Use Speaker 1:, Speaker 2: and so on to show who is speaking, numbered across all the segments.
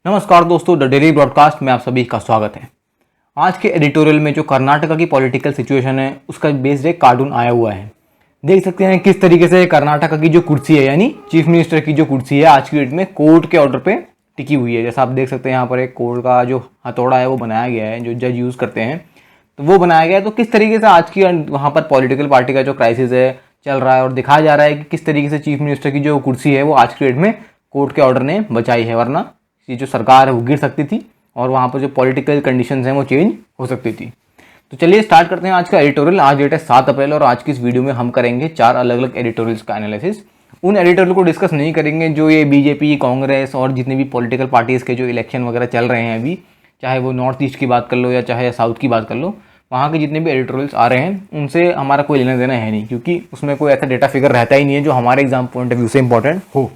Speaker 1: नमस्कार दोस्तों, the daily broadcast में आप सभी का स्वागत है। आज के एडिटोरियल में जो कर्नाटका की पॉलिटिकल सिचुएशन है उसका बेस्ड एक कार्टून आया हुआ है। देख सकते हैं किस तरीके से कर्नाटका की जो कुर्सी है यानी चीफ मिनिस्टर की जो कुर्सी है आज की डेट में कोर्ट के ऑर्डर पे टिकी हुई है। जैसा आप देख सकते हैं यहाँ पर एक कोर्ट का जो हथौड़ा है वो बनाया गया है, जो जज यूज़ करते हैं तो वो बनाया गया है। तो किस तरीके से आज की वहाँ पर पॉलिटिकल पार्टी का जो क्राइसिस है चल रहा है और दिखाया जा रहा है कि किस तरीके से चीफ मिनिस्टर की जो कुर्सी है वो आज की डेट में कोर्ट के ऑर्डर ने बचाई है, वरना ये जो सरकार है वो गिर सकती थी और वहाँ पर जो पॉलिटिकल कंडीशंस हैं वो चेंज हो सकती थी। तो चलिए स्टार्ट करते हैं आज का एडिटोरियल। आज डेट है 7 अप्रैल और आज की इस वीडियो में हम करेंगे 4 अलग अलग एडिटोरियल्स का एनालिसिस। उन एडिटोरियल को डिस्कस नहीं करेंगे जो ये बीजेपी, कांग्रेस और जितनी भी पॉलिटिकल पार्टीज़ के जो इलेक्शन वगैरह चल रहे हैं अभी, चाहे वो नॉर्थ ईस्ट की बात कर लो या चाहे साउथ की बात कर लो, वहाँ के जितने भी एडिटोरियल्स आ रहे हैं उनसे हमारा कोई लेना देना है नहीं, क्योंकि उसमें कोई ऐसा डेटा फिगर रहता ही नहीं है जो हमारे एग्जाम पॉइंट ऑफ व्यू से इंपॉर्टेंट हो।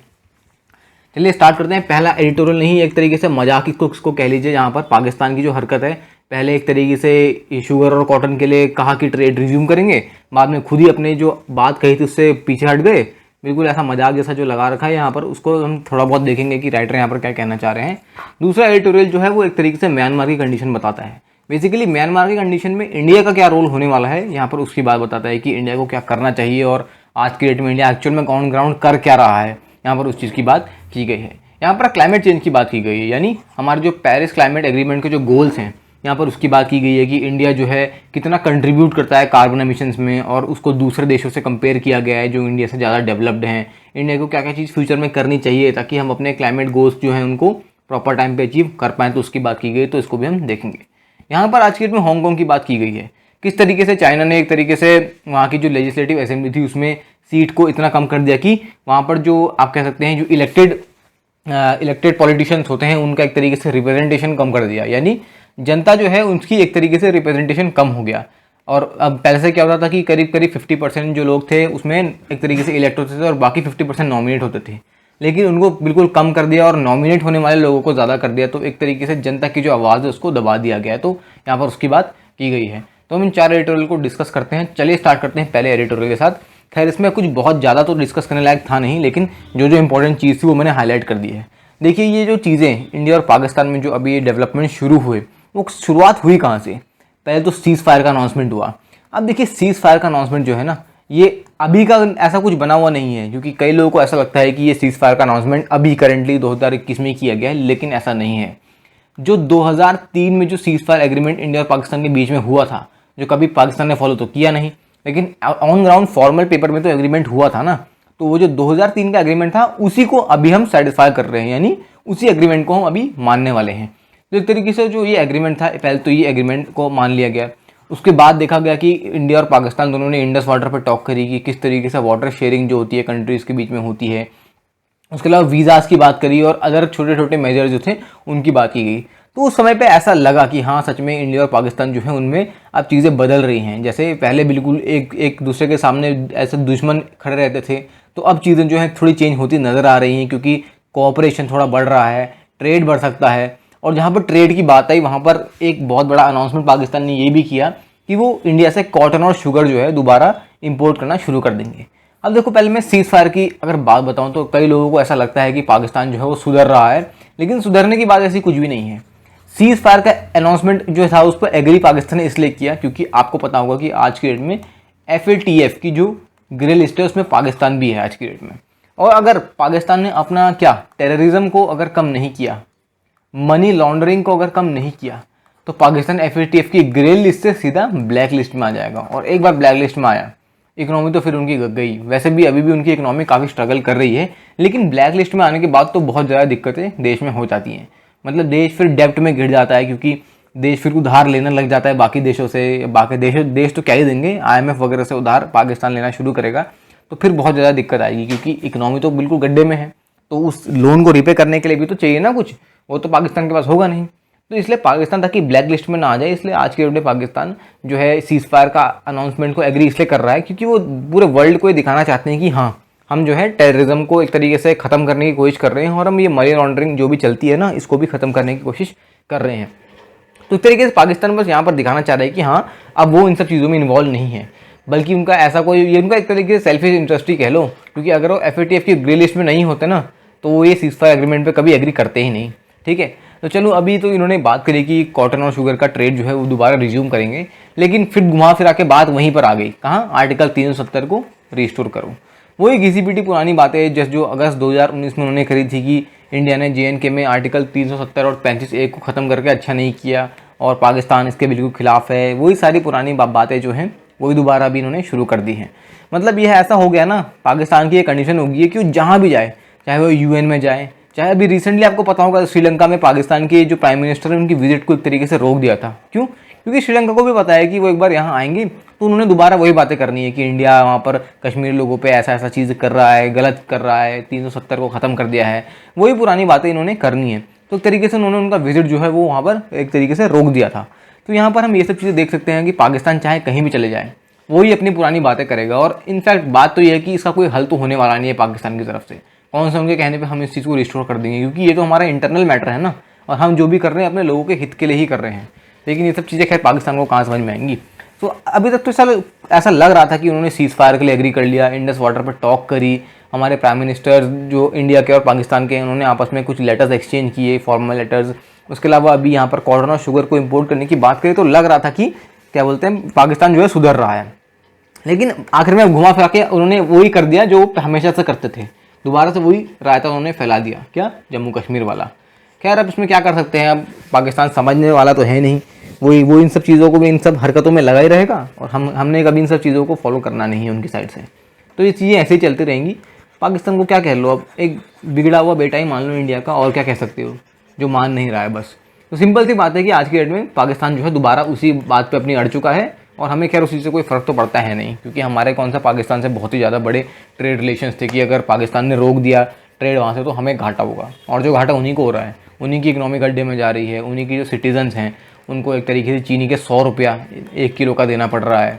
Speaker 1: चलिए स्टार्ट करते हैं। पहला एडिटोरियल नहीं, एक तरीके से मजाक इसको कह लीजिए, जहाँ पर पाकिस्तान की जो हरकत है, पहले एक तरीके से शुगर और कॉटन के लिए कहा कि ट्रेड रिज्यूम करेंगे, बाद में खुद ही अपने जो बात कही थी उससे पीछे हट गए। बिल्कुल ऐसा मजाक जैसा जो लगा रखा है यहाँ पर, उसको हम थोड़ा बहुत देखेंगे कि राइटर यहाँ पर क्या कहना चाह रहे हैं। दूसरा एडिटोरियल जो है वो एक तरीके से म्यांमार की कंडीशन बताता है। बेसिकली म्यांमार की कंडीशन में इंडिया का क्या रोल होने वाला है यहाँ पर उसकी बात बताता है कि इंडिया को क्या करना चाहिए और आज की डेट में इंडिया एक्चुअल में ऑन ग्राउंड कर क्या रहा है, यहाँ पर उस चीज़ की बात की गई है। यहाँ पर क्लाइमेट चेंज की बात की गई है, यानी हमारे जो पेरिस क्लाइमेट एग्रीमेंट के जो गोल्स हैं यहाँ पर उसकी बात की गई है कि इंडिया जो है कितना कंट्रीब्यूट करता है कार्बन एमिशंस में, और उसको दूसरे देशों से कंपेयर किया गया है जो इंडिया से ज़्यादा डेवलप्ड हैं। इंडिया को क्या क्या चीज़ फ्यूचर में करनी चाहिए ताकि हम अपने क्लाइमेट गोल्स जो हैं उनको प्रॉपर टाइम पे अचीव कर पाएँ, तो उसकी बात की गई, तो इसको भी हम देखेंगे। यहाँ पर आज की डेट में हांगकांग की बात की गई है, किस तरीके से चाइना ने एक तरीके से वहाँ की जो लेजिस्लेटिव असेंबली थी उसमें सीट को इतना कम कर दिया कि वहाँ पर जो आप कह सकते हैं जो इलेक्टेड पॉलिटिशियंस होते हैं उनका एक तरीके से रिप्रेजेंटेशन कम कर दिया, यानी जनता जो है उनकी एक तरीके से रिप्रेजेंटेशन कम हो गया। और अब पहले से क्या होता था कि करीब 50% जो लोग थे उसमें एक तरीके से इलेक्ट होते थे और बाकी 50% नॉमिनेट होते थे, लेकिन उनको बिल्कुल कम कर दिया और नॉमिनेट होने वाले लोगों को ज़्यादा कर दिया। तो एक तरीके से जनता की जो आवाज़ है उसको दबा दिया गया है, तो यहाँ पर उसकी बात की गई है। तो हम इन 4 एडिटोरियल को डिस्कस करते हैं। चलिए स्टार्ट करते हैं पहले एडिटोरियल के साथ। खैर इसमें कुछ बहुत ज़्यादा तो डिस्कस करने लायक था नहीं, लेकिन जो जो इंपॉर्टेंट चीज़ थी वो मैंने हाईलाइट कर दी है। देखिए ये जो चीज़ें इंडिया और पाकिस्तान में जो अभी ये डेवलपमेंट शुरू हुए वो शुरुआत हुई कहाँ से? पहले तो सीज़ फायर का अनाउंसमेंट हुआ। अब देखिए सीज़ फायर का अनाउंसमेंट जो है ना, ये अभी का ऐसा कुछ बना हुआ नहीं है, क्योंकि कई लोगों को ऐसा लगता है कि ये सीज़ फायर का अनाउंसमेंट अभी करंटली 2021 में किया गया है, लेकिन ऐसा नहीं है। जो 2003 में जो सीज़ फायर एग्रीमेंट इंडिया और पाकिस्तान के बीच में हुआ था, जो कभी पाकिस्तान ने फॉलो तो किया नहीं, लेकिन ऑन ग्राउंड फॉर्मल पेपर में तो एग्रीमेंट हुआ था ना, तो वो जो 2003 का एग्रीमेंट था उसी को अभी हम सेटिस्फाई कर रहे हैं, यानी उसी एग्रीमेंट को हम अभी मानने वाले हैं। तो एक तरीके से जो ये एग्रीमेंट था, पहले तो ये एग्रीमेंट को मान लिया गया। उसके बाद देखा गया कि इंडिया और पाकिस्तान दोनों ने इंडस वाटर पर टॉक करी कि किस तरीके से वाटर शेयरिंग जो होती है कंट्रीज़ के बीच में होती है। उसके अलावा वीज़ाज़ की बात करी और अदर छोटे छोटे मेजर जो थे उनकी बात की गई। तो उस समय पे ऐसा लगा कि हाँ सच में इंडिया और पाकिस्तान जो है उनमें अब चीज़ें बदल रही हैं। जैसे पहले बिल्कुल एक दूसरे के सामने ऐसे दुश्मन खड़े रहते थे, तो अब चीज़ें जो हैं थोड़ी चेंज होती नज़र आ रही हैं, क्योंकि कोऑपरेशन थोड़ा बढ़ रहा है, ट्रेड बढ़ सकता है। और जहाँ पर ट्रेड की बात आई वहाँ पर एक बहुत बड़ा अनाउंसमेंट पाकिस्तान ने ये भी किया कि वो इंडिया से कॉटन और शुगर जो है दोबारा इंपोर्ट करना शुरू कर देंगे। अब देखो पहले मैं सीज़ फायर की अगर बात बताऊं तो कई लोगों को ऐसा लगता है कि पाकिस्तान जो है वो सुधर रहा है, लेकिन सुधरने की बात ऐसी कुछ भी नहीं है। सीज़ फायर का अनाउंसमेंट जो था उस पर एग्री पाकिस्तान ने इसलिए किया क्योंकि आपको पता होगा कि आज की डेट में FATF की जो ग्रे लिस्ट है उसमें पाकिस्तान भी है आज की डेट में। और अगर पाकिस्तान ने अपना टेररिज्म को अगर कम नहीं किया, मनी लॉन्ड्रिंग को अगर कम नहीं किया, तो पाकिस्तान FATF की ग्रे लिस्ट से सीधा ब्लैक लिस्ट में आ जाएगा। और एक बार ब्लैक लिस्ट में आया, इकोनॉमी तो फिर उनकी गई। वैसे भी अभी भी उनकी इकोनॉमी काफ़ी स्ट्रगल कर रही है, लेकिन ब्लैक लिस्ट में आने के बाद तो बहुत ज़्यादा दिक्कतें देश में हो जाती हैं। मतलब देश फिर डेब्ट में गिर जाता है, क्योंकि देश फिर उधार लेने लग जाता है बाकी देशों से। बाकी देश तो क्या ही देंगे, IMF वगैरह से उधार पाकिस्तान लेना शुरू करेगा, तो फिर बहुत ज़्यादा दिक्कत आएगी, क्योंकि इकोनॉमी तो बिल्कुल गड्ढे में है। तो उस लोन को रिपे करने के लिए भी तो चाहिए ना कुछ, वो तो पाकिस्तान के पास होगा नहीं। तो इसलिए पाकिस्तान ताकि ब्लैक लिस्ट में ना आ जाए, इसलिए आज के डेट में पाकिस्तान जो है सीज़ फायर का अनाउंसमेंट को एग्री इसलिए कर रहा है क्योंकि वो पूरे वर्ल्ड को ये दिखाना चाहते हैं कि हाँ हम जो है टेररिज्म को एक तरीके से ख़त्म करने की कोशिश कर रहे हैं, और हम ये मनी लॉन्ड्रिंग जो भी चलती है ना इसको भी ख़त्म करने की कोशिश कर रहे हैं। तो इस तरीके से पाकिस्तान बस यहाँ पर दिखाना चाह रहा है कि हाँ अब वो इन सब चीज़ों में इन्वॉल्व नहीं है, बल्कि उनका ऐसा कोई ये उनका एक तरीके से सेल्फिश इंटरेस्ट ही कह लो, क्योंकि अगर वो FATF की ग्रे लिस्ट में नहीं होते ना तो वो ये सीज़ फायर एग्रीमेंट पे कभी एग्री करते ही नहीं। ठीक है। तो चलो अभी तो इन्होंने बात करी कि कॉटन और शुगर का ट्रेड जो है वो दोबारा रिज्यूम करेंगे, लेकिन फिर घुमा फिरा के बात वहीं पर आ गई, कहाँ, आर्टिकल 370 को रिस्टोर करो। वही घिसी पिटी पुरानी बातें जैसे जो अगस्त 2019 में उन्होंने करी थी कि इंडिया ने JNK में आर्टिकल 370 और 35A को ख़त्म करके अच्छा नहीं किया और पाकिस्तान इसके बिल्कुल खिलाफ है। वही सारी पुरानी बातें जो हैं वही दोबारा अभी इन्होंने शुरू कर दी हैं। मतलब यह ऐसा हो गया ना, पाकिस्तान की ये कंडीशन होगी है कि वो जहाँ भी जाए, चाहे वो UN में जाए, चाहे अभी रिसेंटली आपको पता होगा श्रीलंका में पाकिस्तान के जो प्राइम मिनिस्टर है उनकी विजिट को एक तरीके से रोक दिया था। क्यों? क्योंकि श्रीलंका को भी पता है कि वो एक बार यहाँ आएंगे तो उन्होंने दोबारा वही बातें करनी है कि इंडिया वहाँ पर कश्मीरी लोगों पे ऐसा ऐसा चीज़ कर रहा है, गलत कर रहा है, 370 को ख़त्म कर दिया है। वही पुरानी बातें इन्होंने करनी है। तो एक तरीके से उन्होंने उनका विजिट जो है वो वहाँ पर एक तरीके से रोक दिया था। तो यहाँ पर हम ये सब चीज़ें देख सकते हैं कि पाकिस्तान चाहे कहीं भी चले जाए वही अपनी पुरानी बातें करेगा। और इनफैक्ट बात तो ये है कि इसका कोई हल तो होने वाला नहीं है पाकिस्तान की तरफ से। कौन सा उनके कहने पे हम इस चीज़ को रिस्टोर कर देंगे, क्योंकि ये तो हमारा इंटरनल मैटर है ना, और हम जो भी कर रहे हैं अपने लोगों के हित के लिए ही कर रहे हैं। लेकिन ये सब चीज़ें खैर पाकिस्तान को कहाँ समझ में आएंगी। तो अभी तक तो ऐसा लग रहा था कि उन्होंने सीज़ फायर के लिए एग्री कर लिया, इंडस वाटर पर टॉक करी, हमारे प्राइम मिनिस्टर जो इंडिया के और पाकिस्तान के हैं उन्होंने आपस में कुछ लेटर्स एक्सचेंज किए, फॉर्मल लेटर्स। उसके अलावा अभी यहाँ पर कॉटन और शुगर को इम्पोर्ट करने की बात करें तो लग रहा था कि क्या बोलते हैं, पाकिस्तान जो है सुधर रहा है। लेकिन आखिर में घुमा फिरा के उन्होंने वही कर दिया जो हमेशा से करते थे, दोबारा से वही रायता उन्होंने फैला दिया। क्या? जम्मू कश्मीर वाला। खैर अब इसमें क्या कर सकते हैं, अब पाकिस्तान समझने वाला तो है नहीं, वो इन सब चीज़ों को भी, इन सब हरकतों में लगा ही रहेगा और हमने कभी इन सब चीज़ों को फॉलो करना नहीं है उनकी साइड से। तो ये चीज़ें ऐसे ही चलती रहेंगी। पाकिस्तान को क्या कह लो, अब एक बिगड़ा हुआ बेटा ही मान लो इंडिया का, और क्या कह सकते हो, जो मान नहीं रहा है बस। तो सिंपल सी बात है कि आज की डेट में पाकिस्तान जो है दोबारा उसी बात पे अपनी अड़ चुका है, और हमें खैर उस चीज़ से कोई फ़र्क तो पड़ता है नहीं, क्योंकि हमारे कौन सा पाकिस्तान से बहुत ही ज़्यादा बड़े ट्रेड रिलेशंस थे कि अगर पाकिस्तान ने रोक दिया ट्रेड वहाँ से तो हमें घाटा होगा, और जो घाटा उन्हीं को हो रहा है, उन्हीं की इकोनॉमी गड्ढे में जा रही है, उन्हीं की जो सिटीजन्स हैं उनको एक तरीके से चीनी के 100 रुपया 1 किलो का देना पड़ रहा है।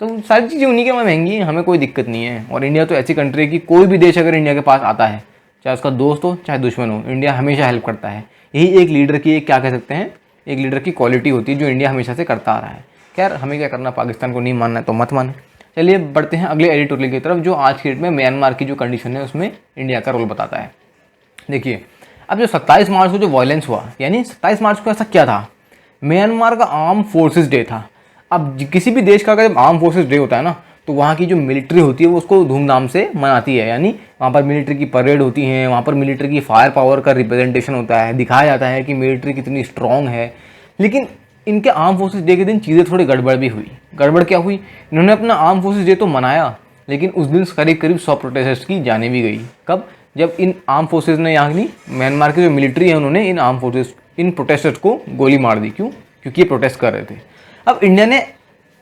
Speaker 1: तो सारी चीज़ें उन्हीं के में महंगी हैं, हमें कोई दिक्कत नहीं है। और इंडिया तो ऐसी कंट्री है कि कोई भी देश अगर इंडिया के पास आता है, चाहे उसका दोस्त हो चाहे दुश्मन हो, इंडिया हमेशा हेल्प करता है। यही एक लीडर की, क्या कह सकते हैं, एक लीडर की क्वालिटी होती है जो इंडिया हमेशा से करता आ रहा है। खैर हमें क्या करना, पाकिस्तान को नहीं मानना है तो मत माने। चलिए बढ़ते हैं अगले एडिटोरियल की तरफ, जो आज की डेट में म्यांमार की जो कंडीशन है उसमें इंडिया का रोल बताता है। देखिए अब जो 27 मार्च को जो वायलेंस हुआ, यानी 27 मार्च को ऐसा क्या था, म्यांमार का आर्म फोर्सेस डे था। अब किसी भी देश का अगर जब आर्म फोर्सेस डे होता है ना, तो वहाँ की जो मिलिट्री होती है वो उसको धूमधाम से मनाती है, यानी वहाँ पर मिलिट्री की परेड होती है, वहाँ पर मिलिट्री की फायर पावर का रिप्रेजेंटेशन होता है, दिखाया जाता है कि मिलिट्री कितनी स्ट्रॉन्ग है। लेकिन इनके आर्म फोर्सेस डे के दिन चीज़ें थोड़ी गड़बड़ भी हुई। गड़बड़ क्या हुई, इन्होंने अपना आर्म फोर्सेस डे तो मनाया, लेकिन उस दिन करीब करीब 100 प्रोटेस्टर्स की जानें भी गई। कब? जब इन आर्म फोर्सेस ने, यहाँ की म्यांमार की जो मिलिट्री है उन्होंने इन प्रोटेस्टर्स को गोली मार दी। क्यों? क्योंकि ये प्रोटेस्ट कर रहे थे। अब इंडिया ने,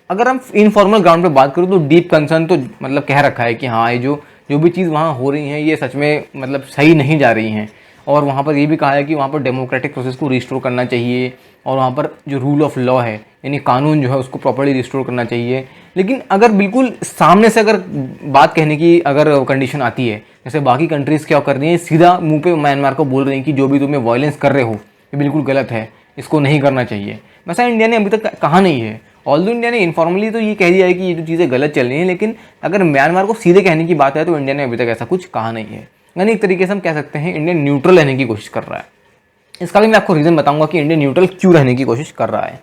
Speaker 1: अगर हम इनफॉर्मल ग्राउंड पे बात करूँ तो डीप कंसर्न तो मतलब कह रखा है कि हाँ ये जो भी चीज़ वहाँ हो रही है ये सच में मतलब सही नहीं जा रही हैं। और वहाँ पर ये भी कहा है कि वहाँ पर डेमोक्रेटिक प्रोसेस को रिस्टोर करना चाहिए, और वहाँ पर जो रूल ऑफ लॉ है यानी कानून जो है उसको प्रॉपर्ली रिस्टोर करना चाहिए। लेकिन अगर बिल्कुल सामने से अगर बात कहने की अगर कंडीशन आती है, जैसे बाकी कंट्रीज़ क्या कर रही हैं, सीधा मुंह पे म्यांमार को बोल रही हैं कि जो भी तुम्हें वायलेंस कर रहे हो ये बिल्कुल गलत है, इसको नहीं करना चाहिए। वैसा इंडिया ने अभी तक कहा नहीं है। ऑल्दो इंडिया ने इनफॉर्मली तो ये कह दिया है कि ये जो चीज़ें गलत चल रही हैं, लेकिन अगर म्यांमार को सीधे कहने की बात है तो इंडिया ने अभी तक ऐसा कुछ कहा नहीं है। यानी एक तरीके से हम कह सकते हैं इंडिया न्यूट्रल रहने की कोशिश कर रहा है। इसका भी मैं आपको रीज़न बताऊंगा कि इंडिया न्यूट्रल क्यों रहने की कोशिश कर रहा है।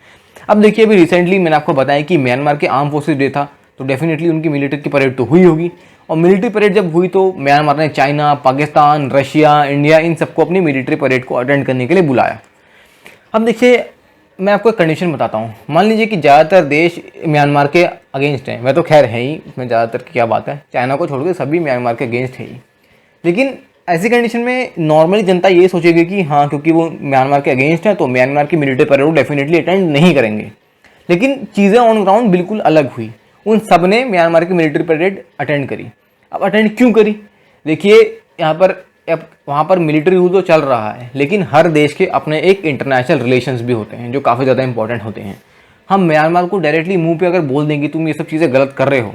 Speaker 1: अब देखिए अभी रिसेंटली मैंने आपको बताया कि म्यांमार के आर्म फोर्सेस डे था, तो डेफिनेटली उनकी मिलिट्री की परेड तो हुई होगी। और मिलिट्री परेड जब हुई तो म्यांमार ने China, Pakistan, Russia, India in सबको अपनी मिलिट्री परेड को अटेंड करने के लिए बुलाया। अब देखिए मैं आपको एक कंडीशन बताता हूँ। मान लीजिए कि ज़्यादातर देश म्यांमार के अगेंस्ट हैं, वह तो खैर है ही, इसमें ज़्यादातर की क्या बात है, चाइना को छोड़ के सभी म्यांमार के अगेंस्ट है ही। लेकिन ऐसी कंडीशन में नॉर्मली जनता ये सोचेगी कि हाँ क्योंकि वो म्यांमार के अगेंस्ट है तो म्यांमार की मिलिट्री परेड डेफिनेटली अटेंड नहीं करेंगे। लेकिन चीज़ें ऑन ग्राउंड बिल्कुल अलग हुई। उन सब ने म्यांमार की मिलिट्री परेड अटेंड करी। अब अटेंड क्यों करी? देखिए यहाँ पर अब वहाँ पर मिलिट्री रूल तो चल रहा है, लेकिन हर देश के अपने एक इंटरनेशनल रिलेशंस भी होते हैं जो काफ़ी ज़्यादा इंपॉर्टेंट होते हैं। हम म्यांमार को डायरेक्टली मुंह पे अगर बोल देंगे तुम ये सब चीज़ें गलत कर रहे हो,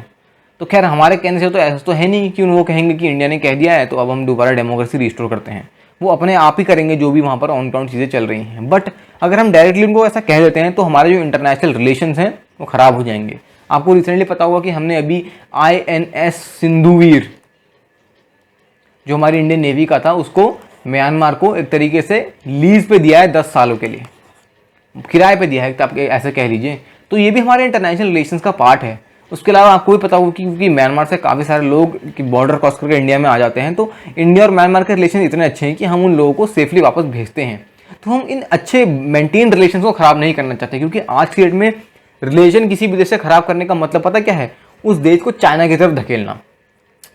Speaker 1: तो खैर हमारे कहने से तो ऐसा तो है नहीं कि वो कहेंगे कि इंडिया ने कह दिया है तो अब हम दोबारा डेमोक्रेसी रिस्टोर करते हैं। वो अपने आप ही करेंगे जो भी वहाँ पर ऑन ग्राउंड चीज़ें चल रही हैं। बट अगर हम डायरेक्टली उनको ऐसा कह देते हैं तो हमारे जो इंटरनेशनल रिलेशंस हैं वो ख़राब हो जाएंगे। आपको रिसेंटली पता होगा कि हमने अभी INS सिंधुवीर जो हमारी इंडियन नेवी का था उसको म्यांमार को एक तरीके से लीज पे दिया है 10 सालों के लिए, किराए पे दिया है, तो आप ऐसे कह लीजिए। तो ये भी हमारे इंटरनेशनल रिलेशंस का पार्ट है। उसके अलावा आपको भी पता होगा कि क्योंकि म्यांमार से काफ़ी सारे लोग बॉर्डर क्रॉस करके इंडिया में आ जाते हैं, तो इंडिया और म्यांमार के रिलेशन इतने अच्छे हैं कि हम उन लोगों को सेफली वापस भेजते हैं। तो हम इन अच्छे मेंटेन रिलेशन को ख़राब नहीं करना चाहते, क्योंकि आज की डेट में रिलेशन किसी भी देश से ख़राब करने का मतलब पता क्या है? उस देश को चाइना की तरफ धकेलना।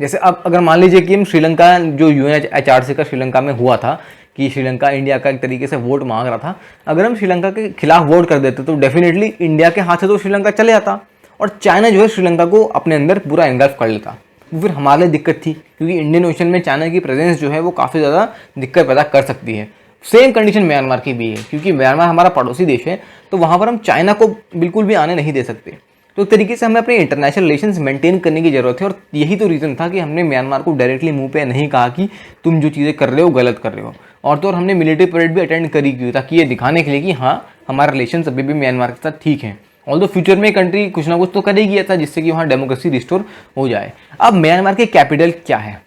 Speaker 1: जैसे अब अगर मान लीजिए कि हम श्रीलंका, जो UNHRC का श्रीलंका में हुआ था कि श्रीलंका इंडिया का एक तरीके से वोट मांग रहा था, अगर हम श्रीलंका के खिलाफ वोट कर देते तो डेफिनेटली इंडिया के हाथ से तो श्रीलंका चले जाता और चाइना जो है श्रीलंका को अपने अंदर पूरा एंगल्फ कर लेता। वो फिर हमारे लिए दिक्कत थी, क्योंकि इंडियन ओशन में चाइना की प्रेजेंस जो है वो काफ़ी ज़्यादा दिक्कत पैदा कर सकती है। सेम कंडीशन म्यांमार की भी है, क्योंकि म्यांमार हमारा पड़ोसी देश है, तो वहाँ पर हम चाइना को बिल्कुल भी आने नहीं दे सकते। तो एक तरीके से हमें अपने इंटरनेशनल रिलेशंस मेंटेन करने की ज़रूरत है, और यही तो रीज़न था कि हमने म्यांमार को डायरेक्टली मुंह पे नहीं कहा कि तुम जो चीज़ें कर रहे हो गलत कर रहे हो। और तो और हमने मिलिट्री परेड भी अटेंड करी की, ताकि ये दिखाने के लिए कि हाँ हमारा रिलेशन अभी भी म्यांमार के साथ ठीक है। ऑल्दो फ्यूचर में कंट्री कुछ ना कुछ तो करेगी ऐसा जिससे कि वहाँ डेमोक्रेसी रिस्टोर हो जाए। अब म्यांमार की कैपिटल क्या है,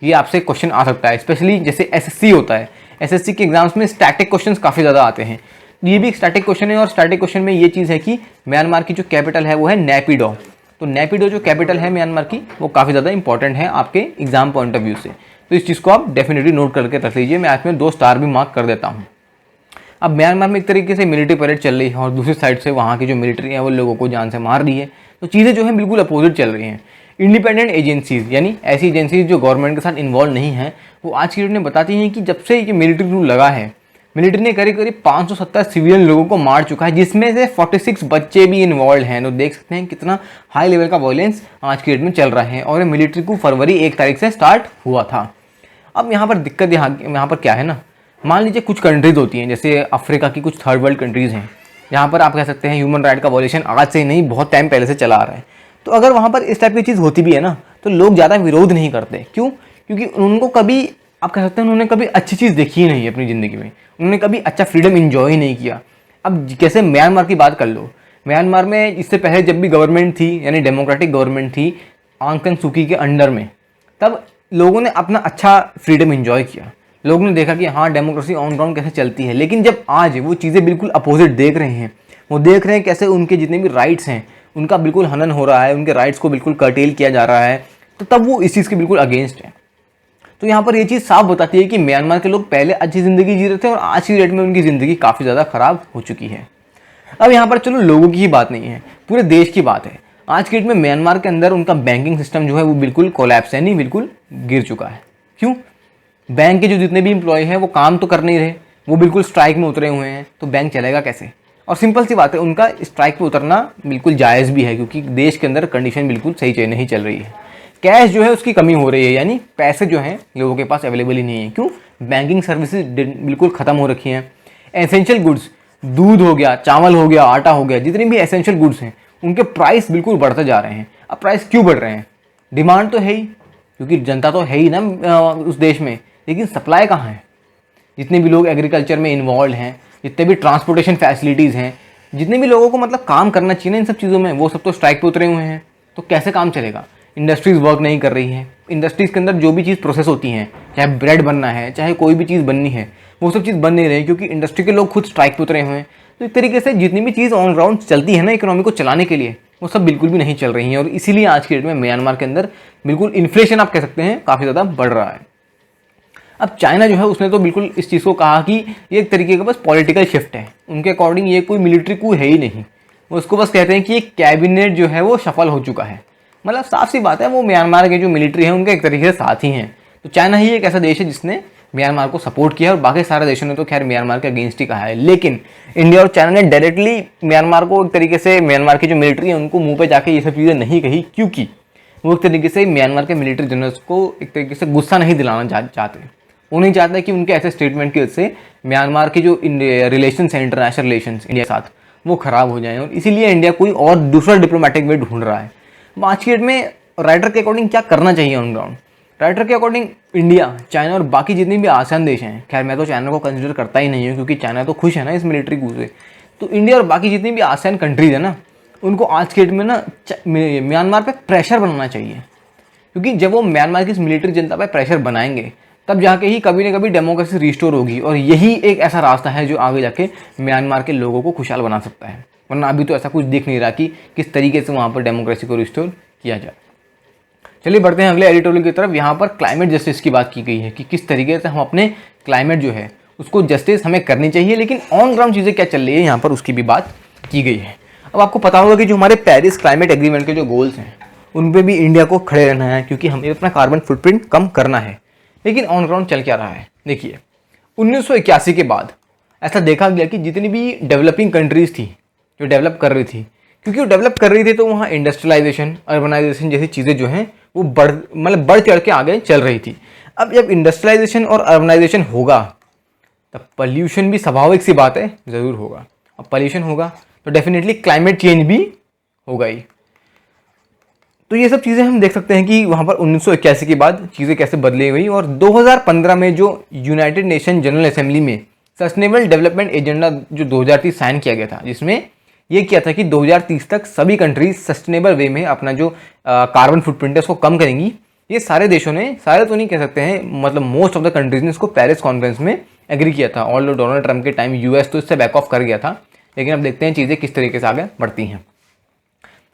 Speaker 1: ये आपसे क्वेश्चन आ सकता है, स्पेशली जैसे SSC होता है। SSC के एग्जाम्स में स्टैटिक क्वेश्चन काफ़ी ज़्यादा आते हैं। ये भी एक स्टैटिक क्वेश्चन है, और स्टैटिक क्वेश्चन में ये चीज़ है कि म्यांमार की जो कैपिटल है वो है नेपिडो। तो नेपिडो जो कैपिटल है म्यांमार की, वो काफ़ी ज़्यादा इंपॉर्टेंट है आपके एग्जाम पॉइंट ऑफ व्यू से। तो इस चीज़ को आप डेफिनेटली नोट करके रख लीजिए। मैं आज में 2 स्टार भी मार्क कर देता हूँ। अब म्यांमार में एक तरीके से मिलिट्री परेड चल रही है, और दूसरी साइड से वहाँ की जो मिलिट्री है वो लोगों को जान से मार रही है। तो चीज़ें जो है बिल्कुल अपोजिट चल रही हैं। इंडिपेंडेंट एजेंसीज, यानी ऐसी एजेंसीज जो गवर्नमेंट के साथ इन्वॉल्व नहीं है, वो आज की डेट में बताती हैं कि जब से ये मिलिट्री रूल लगा है, मिलिट्री ने करीब करीब 570 सिविलियन लोगों को मार चुका है, जिसमें से 46 बच्चे भी इन्वॉल्व हैं। तो देख सकते हैं कितना हाई लेवल का वायलेंस आज की डेट में चल रहा है, और ये मिलिट्री को फरवरी 1 तारीख से स्टार्ट हुआ था। अब यहाँ पर दिक्कत यहाँ पर क्या है ना, मान लीजिए कुछ कंट्रीज़ होती हैं, जैसे अफ्रीका की कुछ थर्ड वर्ल्ड कंट्रीज़ हैं, यहाँ पर आप कह सकते हैं ह्यूमन राइट का वायलेशन आज से ही नहीं बहुत टाइम पहले से चला आ रहा है। तो अगर वहाँ पर इस टाइप की चीज़ होती भी है ना, तो लोग ज़्यादा विरोध नहीं करते। क्यों? क्योंकि उनको कभी, आप कह सकते हैं उन्होंने कभी अच्छी चीज़ देखी ही नहीं है अपनी ज़िंदगी में, उन्होंने कभी अच्छा फ्रीडम इन्जॉय ही नहीं किया। अब जैसे म्यांमार की बात कर लो, म्यांमार में इससे पहले जब भी गवर्नमेंट थी, यानी डेमोक्रेटिक गवर्नमेंट थी आंग सान सू की के अंडर में, तब लोगों ने अपना अच्छा फ्रीडम इन्जॉय किया। लोगों ने देखा कि हाँ डेमोक्रेसी ऑन ग्राउंड कैसे चलती है। लेकिन जब आज वो चीज़ें बिल्कुल अपोजिट देख रहे हैं, वो देख रहे हैं कैसे उनके जितने भी राइट्स हैं उनका बिल्कुल हनन हो रहा है, उनके राइट्स को बिल्कुल कर्टेल किया जा रहा है, तो तब वो इस चीज़ के बिल्कुल अगेंस्ट है। तो यहाँ पर ये चीज़ साफ बताती है कि म्यांमार के लोग पहले अच्छी ज़िंदगी जी रहे थे, और आज की डेट में उनकी ज़िंदगी काफ़ी ज़्यादा ख़राब हो चुकी है। अब यहाँ पर चलो लोगों की ही बात नहीं है, पूरे देश की बात है। आज की डेट में म्यांमार के अंदर उनका बैंकिंग सिस्टम जो है वो बिल्कुल कोलैप्स है, नहीं बिल्कुल गिर चुका है। क्यों? बैंक के जो जितने भी एम्प्लॉय हैं वो काम तो कर नहीं रहे, वो बिल्कुल स्ट्राइक में उतरे हुए हैं, तो बैंक चलेगा कैसे? और सिंपल सी बात है, उनका स्ट्राइक पे उतरना बिल्कुल जायज़ भी है, क्योंकि देश के अंदर कंडीशन बिल्कुल सही नहीं चल रही है। कैश जो है उसकी कमी हो रही है, यानी पैसे जो हैं लोगों के पास अवेलेबल ही नहीं है। क्यों? बैंकिंग सर्विसेज बिल्कुल ख़त्म हो रखी हैं। एसेंशियल गुड्स, दूध हो गया, चावल हो गया, आटा हो गया, जितनी भी एसेंशियल गुड्स हैं उनके प्राइस बिल्कुल बढ़ते जा रहे हैं। अब प्राइस क्यों बढ़ रहे हैं? डिमांड तो है ही, क्योंकि जनता तो है ही ना उस देश में, लेकिन सप्लाई कहाँ है? जितने भी लोग एग्रीकल्चर में इन्वॉल्व हैं, जितने भी ट्रांसपोर्टेशन फैसिलिटीज़ हैं, जितने भी लोगों को मतलब काम करना चाहिए ना इन सब चीज़ों में, वो सब तो स्ट्राइक पे उतरे हुए हैं। तो कैसे काम चलेगा? इंडस्ट्रीज़ वर्क नहीं कर रही हैं। इंडस्ट्रीज़ के अंदर जो भी चीज़ प्रोसेस होती हैं, चाहे ब्रेड बनना है, चाहे कोई भी चीज़ बननी है, वो सब चीज़ बन नहीं रही, क्योंकि इंडस्ट्री के लोग खुद स्ट्राइक पे उतरे हुए हैं। तो एक तरीके से जितनी भी चीज़ ऑन ग्राउंड चलती है ना इकोनॉमी को चलाने के लिए, वो सब बिल्कुल भी नहीं चल रही हैं। और इसीलिए आज की डेट में म्यांमार के अंदर बिल्कुल इन्फ्लेशन आप कह सकते हैं काफ़ी ज़्यादा बढ़ रहा है। अब चाइना जो है उसने तो बिल्कुल इस चीज़ को कहा कि ये एक तरीके का बस पॉलिटिकल शिफ्ट है, उनके अकॉर्डिंग ये कोई मिलिट्री कू है ही नहीं। वो उसको बस कहते हैं कि ये कैबिनेट जो है वो सफल हो चुका है। मतलब साफ सी बात है, वो म्यांमार के जो मिलिट्री है उनके एक तरीके से साथ ही हैं। तो चाइना ही एक ऐसा देश है जिसने म्यांमार को सपोर्ट किया, और बाकी सारे देशों ने तो खैर म्यांमार के अगेंस्ट ही कहा है। लेकिन इंडिया और चाइना ने डायरेक्टली म्यांमार को एक तरीके से, म्यांमार की जो मिलिट्री है उनको मुँह पर जाके ये सब चीज़ें नहीं कही, क्योंकि वो एक तरीके से म्यांमार के मिलिट्री जनरल्स को एक तरीके से गुस्सा नहीं दिलाना चाहते। वो नहीं चाहता कि उनके ऐसे स्टेटमेंट की वजह से म्यांमार के जो रिलेशन है, इंटरनेशनल रिलेशन इंडिया के साथ, वो खराब हो जाएं, और इसीलिए इंडिया कोई और दूसरा डिप्लोमेटिक वे ढूंढ रहा है। आज की डेट में राइटर के अकॉर्डिंग क्या करना चाहिए ऑन ग्राउंड? राइटर के अकॉर्डिंग इंडिया, चाइना और बाकी जितने भी आसियान देश हैं, खैर मैं तो चाइना को कंसिडर करता ही नहीं हूँ, क्योंकि चाइना तो खुश है ना इस मिलिट्री कू से। तो इंडिया और बाकी जितनी भी आसियान कंट्रीज है ना, उनको आज के डेट में ना म्यांमार पे प्रेशर बनाना चाहिए, क्योंकि जब वो म्यांमार की इस मिलिट्री जनता पे प्रेशर बनाएंगे तब जाके ही कभी ना कभी डेमोक्रेसी रिस्टोर होगी, और यही एक ऐसा रास्ता है जो आगे जाके म्यांमार के लोगों को खुशहाल बना सकता है। वरना अभी तो ऐसा कुछ दिख नहीं रहा कि किस तरीके से वहाँ पर डेमोक्रेसी को रिस्टोर किया जाए। चलिए बढ़ते हैं अगले एडिटोरियल की तरफ। यहाँ पर क्लाइमेट जस्टिस की बात की गई है कि किस तरीके से हम अपने क्लाइमेट जो है उसको जस्टिस हमें करनी चाहिए, लेकिन ऑन ग्राउंड चीज़ें क्या चल रही है यहाँ पर उसकी भी बात की गई है। अब आपको पता होगा कि जो हमारे पेरिस क्लाइमेट एग्रीमेंट के जो गोल्स हैं उन पे भी इंडिया को खड़े रहना है, क्योंकि हमें अपना कार्बन फुटप्रिंट कम करना है। लेकिन ऑन ग्राउंड चल क्या रहा है, देखिए 1981 के बाद ऐसा देखा गया कि जितनी भी डेवलपिंग कंट्रीज़ थी जो डेवलप कर रही थी, क्योंकि वो डेवलप कर रही थी तो वहाँ इंडस्ट्रियलाइजेशन, अर्बनाइजेशन जैसी चीज़ें जो हैं वो बढ़ चढ़ के आगे चल रही थी। अब जब इंडस्ट्रियलाइजेशन और अर्बनाइजेशन होगा तब पॉल्यूशन भी स्वाभाविक सी बात है ज़रूर होगा। अब पॉल्यूशन होगा तो डेफिनेटली क्लाइमेट चेंज भी होगा ही। तो ये सब चीज़ें हम देख सकते हैं कि वहाँ पर 1981 के बाद चीज़ें कैसे बदली हुई, और 2015 में जो यूनाइटेड नेशन जनरल असेंबली में सस्टेनेबल डेवलपमेंट एजेंडा जो 2030 साइन किया गया था, जिसमें ये किया था कि 2030 तक सभी कंट्रीज सस्टेनेबल वे में अपना जो कार्बन फुटप्रिंट है उसको कम करेंगी। ये सारे देशों ने, सारे तो नहीं कह सकते हैं, मतलब मोस्ट ऑफ द कंट्रीज ने इसको पेरिस कॉन्फ्रेंस में एग्री किया था। ऑल डोनाल्ड ट्रंप के टाइम यूएस तो इससे बैक ऑफ कर गया था, लेकिन अब देखते हैं चीज़ें किस तरीके से आगे बढ़ती हैं।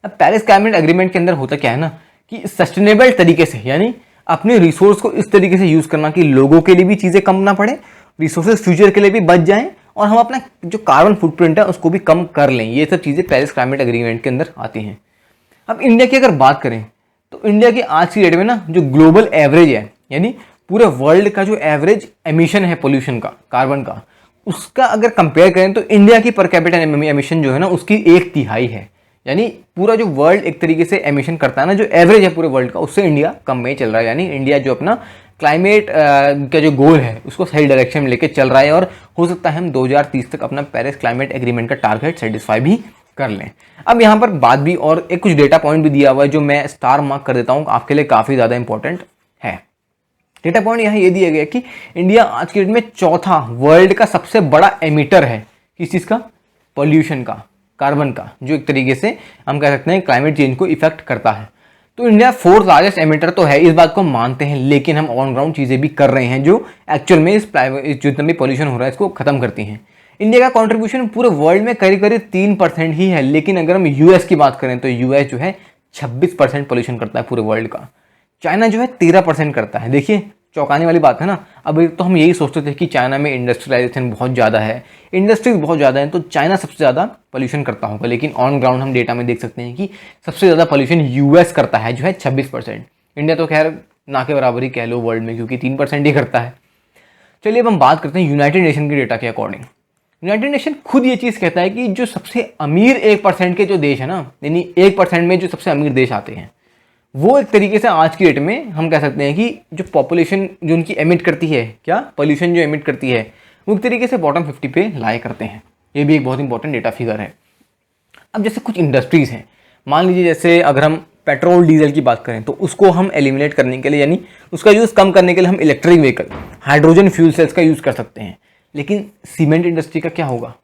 Speaker 1: अब पेरिस क्लाइमेट एग्रीमेंट के अंदर होता क्या है ना कि सस्टेनेबल तरीके से, यानी अपने रिसोर्स को इस तरीके से यूज़ करना कि लोगों के लिए भी चीज़ें कम ना पड़े, रिसोर्सेज फ्यूचर के लिए भी बच जाएं, और हम अपना जो कार्बन फुटप्रिंट है उसको भी कम कर लें। ये सब चीज़ें पेरिस क्लाइमेट एग्रीमेंट के अंदर आती हैं। अब इंडिया की अगर बात करें तो इंडिया की आज की डेट में ना जो ग्लोबल एवरेज है, यानी पूरे वर्ल्ड का जो एवरेज एमिशन है पोल्यूशन का, कार्बन का, उसका अगर कंपेयर करें तो इंडिया की पर कैपिटा एमिशन जो है ना उसकी 1/3 है। यानी पूरा जो वर्ल्ड एक तरीके से एमिशन करता है ना, जो एवरेज है पूरे वर्ल्ड का, उससे इंडिया कम में चल रहा है। यानी इंडिया जो अपना क्लाइमेट का जो गोल है उसको सही डायरेक्शन में लेके चल रहा है, और हो सकता है हम 2030 तक अपना पेरिस क्लाइमेट एग्रीमेंट का टारगेट सेटिस्फाई भी कर लें। अब यहाँ पर बात भी और एक कुछ डेटा पॉइंट भी दिया हुआ है जो मैं स्टार मार्क कर देता हूँ, आपके लिए काफ़ी ज़्यादा इंपॉर्टेंट है। डेटा पॉइंट यहाँ ये दिया गया कि इंडिया आज के डेट में चौथा वर्ल्ड का सबसे बड़ा एमिटर है। किस चीज़ का? पॉल्यूशन का, कार्बन का, जो एक तरीके से हम कह सकते हैं क्लाइमेट चेंज को इफेक्ट करता है। तो इंडिया 4th लार्जेस्ट एमिटर तो है, इस बात को मानते हैं, लेकिन हम ऑन ग्राउंड चीज़ें भी कर रहे हैं जो एक्चुअल में इस जितना भी पॉल्यूशन हो रहा है इसको खत्म करती हैं। इंडिया का कंट्रीब्यूशन पूरे वर्ल्ड में करीब करीब 3% ही है, लेकिन अगर हम यूएस की बात करें तो यूएस जो है 26% पॉल्यूशन करता है पूरे वर्ल्ड का। चाइना जो है 13% करता है। देखिए चौंकाने वाली बात है ना। अब तो हम यही सोचते थे कि चाइना में इंडस्ट्रियलाइजेशन बहुत ज़्यादा है, इंडस्ट्रीज बहुत ज़्यादा है, तो चाइना सबसे ज़्यादा पोल्यूशन करता होगा, लेकिन ऑन ग्राउंड हम डेटा में देख सकते हैं कि सबसे ज़्यादा पोल्यूशन यूएस करता है जो है 26%। इंडिया तो खैर ना के बराबर ही कह लो वर्ल्ड में, क्योंकि 3% ही करता है। चलिए अब हम बात करते हैं यूनाइटेड नेशन के डेटा के अकॉर्डिंग। यूनाइटेड नेशन खुद ये चीज़ कहता है कि जो सबसे अमीर 1% के जो देश है ना, यानी 1% में जो सबसे अमीर देश आते हैं, वो एक तरीके से आज की डेट में हम कह सकते हैं कि जो पॉपुलेशन जो उनकी एमिट करती है, क्या पॉल्यूशन जो एमिट करती है, वो एक तरीके से बॉटम 50 पे लाई करते हैं। ये भी एक बहुत इंपॉर्टेंट डेटा फिगर है। अब जैसे कुछ इंडस्ट्रीज़ हैं, मान लीजिए जैसे अगर हम पेट्रोल डीजल की बात करें तो उसको हम एलिमिनेट करने के लिए, यानी उसका यूज़ कम करने के लिए हम electric vehicle, hydrogen fuel cells का यूज़ कर सकते हैं। लेकिन सीमेंट इंडस्ट्री का क्या होगा?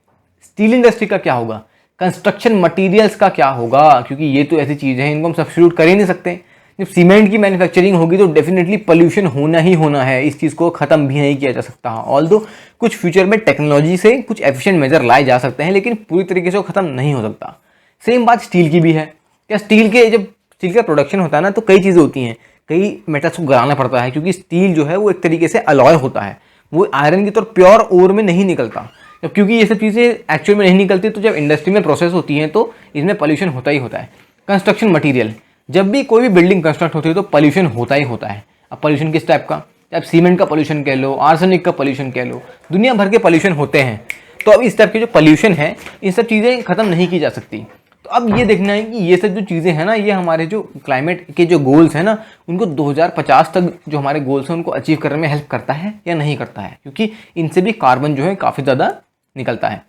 Speaker 1: स्टील इंडस्ट्री का क्या होगा? कंस्ट्रक्शन मटेरियल्स का क्या होगा? क्योंकि ये तो ऐसी चीज़ है इनको हम सब्स्टिट्यूट कर ही नहीं सकते। जब सीमेंट की मैन्युफैक्चरिंग होगी तो डेफिनेटली पोल्यूशन होना ही होना है, इस चीज़ को ख़त्म भी नहीं किया जा सकता। ऑल्दो कुछ फ्यूचर में टेक्नोलॉजी से कुछ एफिशिएंट मेजर लाए जा सकते हैं, लेकिन पूरी तरीके से वो ख़त्म नहीं हो सकता। सेम बात स्टील की भी है। क्या स्टील के जब स्टील का प्रोडक्शन होता है ना तो कई चीज़ें होती हैं, कई मेटल्स को गलाना पड़ता है, क्योंकि स्टील जो है वो एक तरीके से अलॉय होता है, वो आयरन की तरह प्योर ओर में नहीं निकलता। जब क्योंकि ये सब चीज़ें एक्चुअल में नहीं निकलती तो जब इंडस्ट्री में प्रोसेस होती हैं तो इसमें पोल्यूशन होता ही होता है। कंस्ट्रक्शन मटेरियल, जब भी कोई भी बिल्डिंग कंस्ट्रक्ट होती है तो पोल्यूशन होता ही होता है। अब पोल्यूशन किस टाइप का? अब सीमेंट का पोल्यूशन कह लो, आर्सेनिक का पोल्यूशन कह लो, दुनिया भर के पोल्यूशन होते हैं। तो अब इस टाइप के जो पोल्यूशन है, ये सब चीज़ें ख़त्म नहीं की जा सकती। तो अब ये देखना है कि ये सब जो चीज़ें हैं ना, ये हमारे जो क्लाइमेट के जो गोल्स हैं ना, उनको 2050 तक जो हमारे गोल्स हैं उनको अचीव करने में हेल्प करता है या नहीं करता है, क्योंकि इनसे भी कार्बन जो है काफ़ी ज़्यादा निकलता है।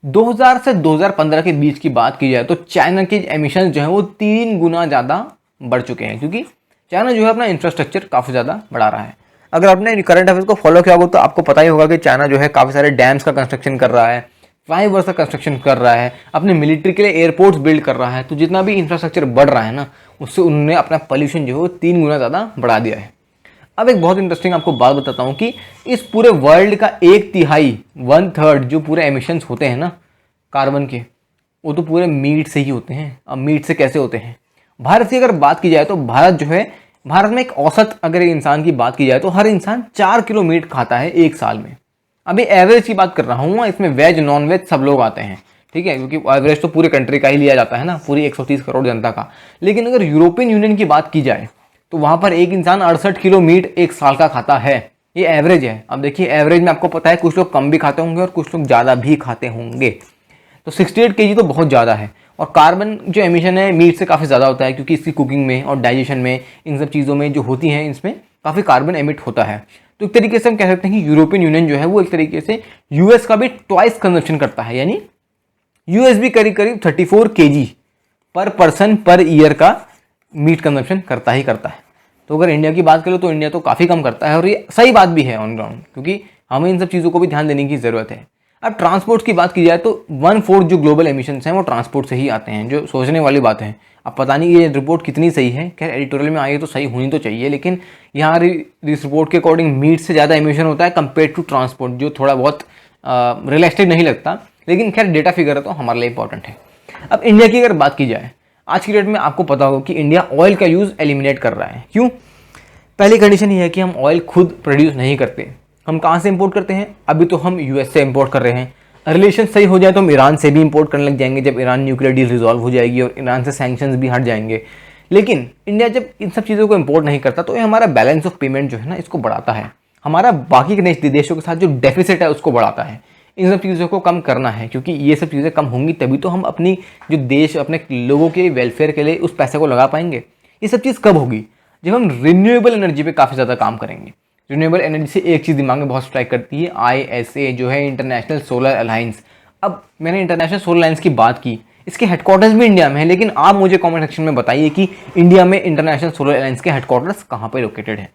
Speaker 1: 2000 से 2015 के बीच की बात की जाए तो चाइना के एमिशन जो है वो 3 गुना ज़्यादा बढ़ चुके हैं, क्योंकि चाइना जो है अपना इंफ्रास्ट्रक्चर काफ़ी ज़्यादा बढ़ा रहा है। अगर आपने करंट अफेयर्स को फॉलो किया होगा तो आपको पता ही होगा कि चाइना जो है काफ़ी सारे डैम्स का कंस्ट्रक्शन कर रहा है, फ्लाईओवर्स का कंस्ट्रक्शन कर रहा है, अपने मिलिट्री के लिए एयरपोर्ट्स बिल्ड कर रहा है। तो जितना भी इंफ्रास्ट्रक्चर बढ़ रहा है ना, उससे उन्होंने अपना पोल्यूशन जो है वो 3 गुना ज़्यादा बढ़ा दिया है। अब एक बहुत इंटरेस्टिंग आपको बात बताता हूँ कि इस पूरे वर्ल्ड का 1/3 1/3 जो पूरे एमिशंस होते हैं ना कार्बन के, वो तो पूरे मीट से ही होते हैं। अब मीट से कैसे होते हैं? भारत की अगर बात की जाए तो भारत जो है, भारत में एक औसत अगर एक इंसान की बात की जाए तो हर इंसान 4 किलो मीट खाता है एक साल में। अभी एवरेज की बात कर रहा हूँ, इसमें वेज नॉन वेज सब लोग आते हैं, ठीक है, क्योंकि एवरेज तो पूरे कंट्री का ही लिया जाता है ना, पूरी 130 करोड़ जनता का। लेकिन अगर यूरोपियन यूनियन की बात की जाए तो वहाँ पर एक इंसान 68 किलो मीट एक साल का खाता है। ये एवरेज है। अब देखिए एवरेज में आपको पता है कुछ लोग कम भी खाते होंगे और कुछ लोग ज़्यादा भी खाते होंगे। तो 68 केजी तो बहुत ज़्यादा है। और कार्बन जो एमिशन है मीट से काफ़ी ज़्यादा होता है, क्योंकि इसकी कुकिंग में और डाइजेशन में, इन सब चीज़ों में जो होती हैं, इसमें काफ़ी कार्बन एमिट होता है। तो एक तरीके से हम कह सकते हैं कि यूरोपियन यूनियन जो है वो एक तरीके से यूएस का भी ट्वाइस कंजप्शन करता है, यानी यूएस भी करीब करीब 34 केजी पर पर्सन पर ईयर का मीट कंजप्शन करता ही करता है। तो अगर इंडिया की बात करें तो इंडिया तो काफ़ी कम करता है, और ये सही बात भी है ऑन ग्राउंड, क्योंकि हमें इन सब चीज़ों को भी ध्यान देने की ज़रूरत है। अब ट्रांसपोर्ट की बात की जाए तो 1/4 जो ग्लोबल एमिशंस हैं वो ट्रांसपोर्ट से ही आते हैं, जो सोचने वाली बात है। अब पता नहीं ये रिपोर्ट कितनी सही है, खैर एडिटोरियल में आई है तो सही होनी तो चाहिए, लेकिन यहाँ इस रिपोर्ट के अकॉर्डिंग मीट से ज़्यादा एमिशन होता है कंपेयर टू ट्रांसपोर्ट, जो थोड़ा बहुत रियलिस्टिक नहीं लगता, लेकिन खैर डेटा फिगर है तो हमारे लिए इंपॉर्टेंट है। अब इंडिया की अगर बात की जाए, आज की डेट में आपको पता होगा कि इंडिया ऑयल का यूज़ एलिमिनेट कर रहा है। क्यों? पहली कंडीशन ये है कि हम ऑयल खुद प्रोड्यूस नहीं करते। हम कहाँ से इंपोर्ट करते हैं? अभी तो हम यूएस से इंपोर्ट कर रहे हैं। रिलेशन सही हो जाए तो हम ईरान से भी इंपोर्ट करने लग जाएंगे, जब ईरान न्यूक्लियर डील रिजॉल्व हो जाएगी और ईरान से सैंक्शंस भी हट जाएंगे। लेकिन इंडिया जब इन सब चीज़ों को इंपोर्ट नहीं करता तो ये हमारा बैलेंस ऑफ पेमेंट जो है ना, इसको बढ़ाता है। हमारा बाकी के देशों के साथ जो डेफिसिट है उसको बढ़ाता है। इन सब चीज़ों को कम करना है, क्योंकि ये सब चीज़ें कम होंगी तभी तो हम अपनी जो देश, अपने लोगों के वेलफेयर के लिए उस पैसे को लगा पाएंगे। ये सब चीज़ कब होगी? जब हम रिन्यूएबल एनर्जी पे काफ़ी ज़्यादा काम करेंगे। रिन्यूएबल एनर्जी से एक चीज़ दिमाग में बहुत स्ट्राइक करती है, ISA जो है इंटरनेशनल सोलर अलायंस। अब मैंने इंटरनेशनल सोलर अलायंस की बात की, इसके हेडक्वार्टर्स भी इंडिया में है, लेकिन आप मुझे कमेंट सेक्शन में बताइए कि इंडिया में इंटरनेशनल सोलर अलायंस के हेडक्वार्टर्स कहाँ पर लोकेटेड है।